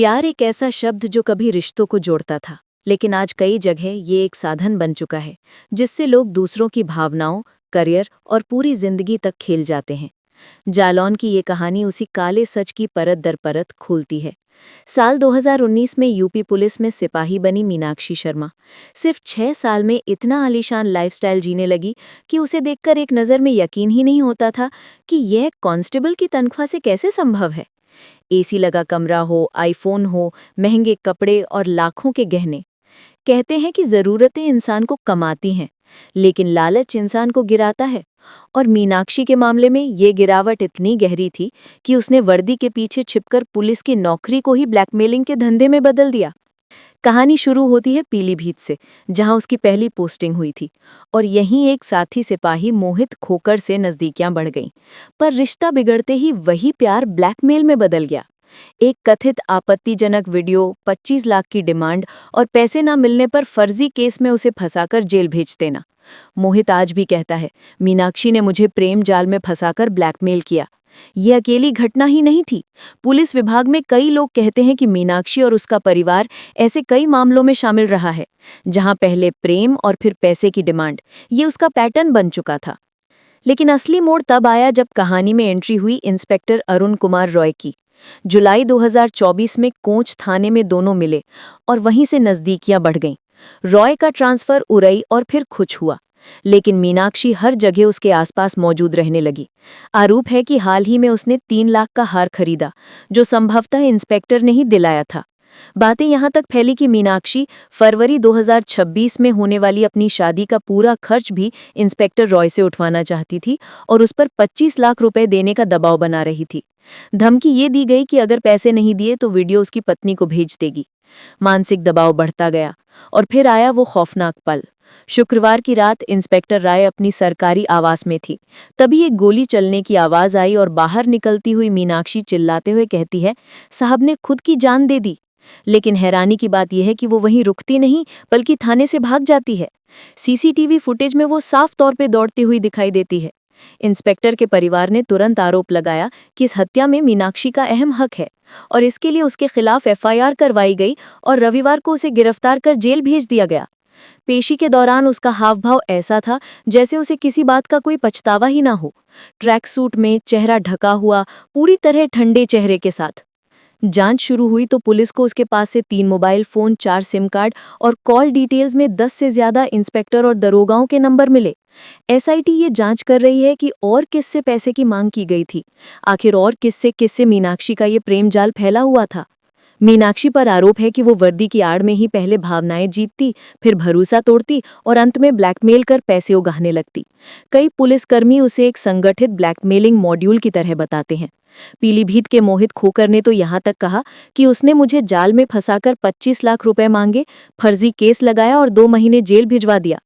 प्यार एक ऐसा शब्द जो कभी रिश्तों को जोड़ता था, लेकिन आज कई जगह ये एक साधन बन चुका है जिससे लोग दूसरों की भावनाओं, करियर और पूरी जिंदगी तक खेल जाते हैं। जालौन की ये कहानी उसी काले सच की परत दर परत खोलती है। साल 2019 में यूपी पुलिस में सिपाही बनी मीनाक्षी शर्मा सिर्फ 6 साल में इतना आलीशान लाइफस्टाइल जीने लगी कि उसे देखकर एक नज़र में यकीन ही नहीं होता था कि यह कांस्टेबल की तनख्वाह से कैसे संभव है। एसी लगा कमरा हो, आईफोन हो, महंगे कपड़े और लाखों के गहने। कहते हैं कि जरूरतें इंसान को कमाती हैं, लेकिन लालच इंसान को गिराता है। और मीनाक्षी के मामले में ये गिरावट इतनी गहरी थी कि उसने वर्दी के पीछे छिपकर पुलिस की नौकरी को ही ब्लैकमेलिंग के धंधे में बदल दिया। कहानी शुरू होती है पीलीभीत से, जहां उसकी पहली पोस्टिंग हुई थी, और यहीं एक साथी सिपाही मोहित खोकर से नजदीकियां बढ़ गईं। पर रिश्ता बिगड़ते ही वही प्यार ब्लैकमेल में बदल गया। एक कथित आपत्तिजनक वीडियो, 25 लाख की डिमांड और पैसे ना मिलने पर फर्जी केस में उसे फंसाकर जेल भेज देना। मोहित आज भी कहता है, मीनाक्षी ने मुझे प्रेम जाल में फंसाकर ब्लैकमेल किया। ये अकेली घटना ही नहीं थी। पुलिस विभाग में कई लोग कहते हैं कि मीनाक्षी और उसका परिवार ऐसे कई मामलों में शामिल रहा है, जहां पहले प्रेम और फिर पैसे की डिमांड, ये उसका पैटर्न बन चुका था। लेकिन असली मोड़ तब आया जब कहानी में एंट्री हुई इंस्पेक्टर अरुण कुमार रॉय की। जुलाई 2024 में कोंच थाने में दोनों मिले और वहीं से नजदीकियां बढ़ गईं। रॉय का ट्रांसफर उरई और फिर खुच हुआ, लेकिन मीनाक्षी हर जगह उसके आसपास मौजूद रहने लगी। आरोप है कि हाल ही में उसने 3 लाख का हार खरीदा, जो संभवतः इंस्पेक्टर ने ही दिलाया था। बातें यहां तक फैली कि मीनाक्षी फरवरी 2026 में होने वाली अपनी शादी का पूरा खर्च भी इंस्पेक्टर रॉय से उठवाना चाहती थी और उस पर 25 लाख रुपए देने का दबाव बना रही थी। धमकी ये दी गई कि अगर पैसे नहीं दिए तो वीडियो उसकी पत्नी को भेज देगी। मानसिक दबाव बढ़ता गया और फिर आया वो खौफनाक पल। शुक्रवार की रात इंस्पेक्टर राय अपनी सरकारी आवास में थी। तभी एक गोली चलने की आवाज आई और बाहर निकलती हुई मीनाक्षी चिल्लाते हुए कहती है, साहब ने खुद की जान दे दी। लेकिन हैरानी की बात यह है कि वो वहीं रुकती नहीं, बल्कि थाने से भाग जाती है। सीसीटीवी फुटेज में वो साफ तौर पे दौड़ती हुई दिखाई देती है। इंस्पेक्टर के परिवार ने तुरंत आरोप लगाया कि इस हत्या में मीनाक्षी का अहम हक है और इसके लिए उसके खिलाफ एफआईआर करवाई गई और रविवार को उसे गिरफ्तार कर जेल भेज दिया गया। पेशी के दौरान उसका हावभाव ऐसा था जैसे उसे किसी बात का कोई पछतावा ही ना हो। ट्रैक सूट में, चेहरा ढका हुआ, पूरी तरह ठंडे चेहरे के साथ। जांच शुरू हुई तो पुलिस को उसके पास से 3 मोबाइल फोन, 4 सिम कार्ड और कॉल डिटेल्स में 10 से ज्यादा इंस्पेक्टर और दरोगाओं के नंबर मिले। एसआईटी ये जांच कर रही है कि और किससे पैसे की मांग की गई थी। आखिर और किससे किससे मीनाक्षी का ये प्रेम जाल फैला हुआ था। मीनाक्षी पर आरोप है कि वो वर्दी की आड़ में ही पहले भावनाएं जीतती, फिर भरोसा तोड़ती और अंत में ब्लैकमेल कर पैसे उगाहने लगती। कई पुलिसकर्मी उसे एक संगठित ब्लैकमेलिंग मॉड्यूल की तरह बताते हैं। पीलीभीत के मोहित खोकर ने तो यहाँ तक कहा कि उसने मुझे जाल में फंसाकर 25 लाख रुपए मांगे, फर्जी केस लगाया और 2 महीने जेल भिजवा दिया।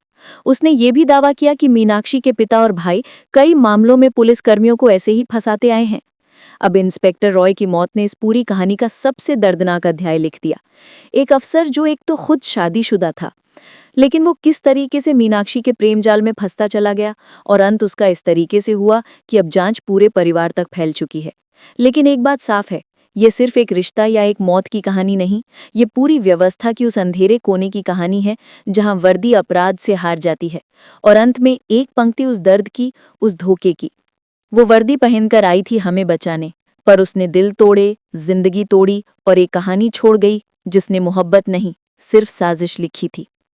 उसने ये भी दावा किया कि मीनाक्षी के पिता और भाई कई मामलों में पुलिसकर्मियों को ऐसे ही फंसाते आए हैं। अब इंस्पेक्टर रॉय की मौत ने इस पूरी कहानी का सबसे दर्दनाक अध्याय लिख दिया। एक अफसर जो एक तो खुद शादीशुदा था, लेकिन वो किस तरीके से मीनाक्षी के प्रेम जाल में फंसता चला गया और अंत उसका इस तरीके से हुआ कि अब जांच पूरे परिवार तक फैल चुकी है। लेकिन एक बात साफ है, ये सिर्फ एक रिश्ता या एक मौत की कहानी नहीं, ये पूरी व्यवस्था की उस अंधेरे कोने की कहानी है जहां वर्दी अपराध से हार जाती है और अंत में एक पंक्ति उस दर्द की, उस धोखे की। वो वर्दी पहनकर आई थी हमें बचाने, पर उसने दिल तोड़े, जिंदगी तोड़ी और एक कहानी छोड़ गई जिसने मोहब्बत नहीं, सिर्फ साजिश लिखी थी।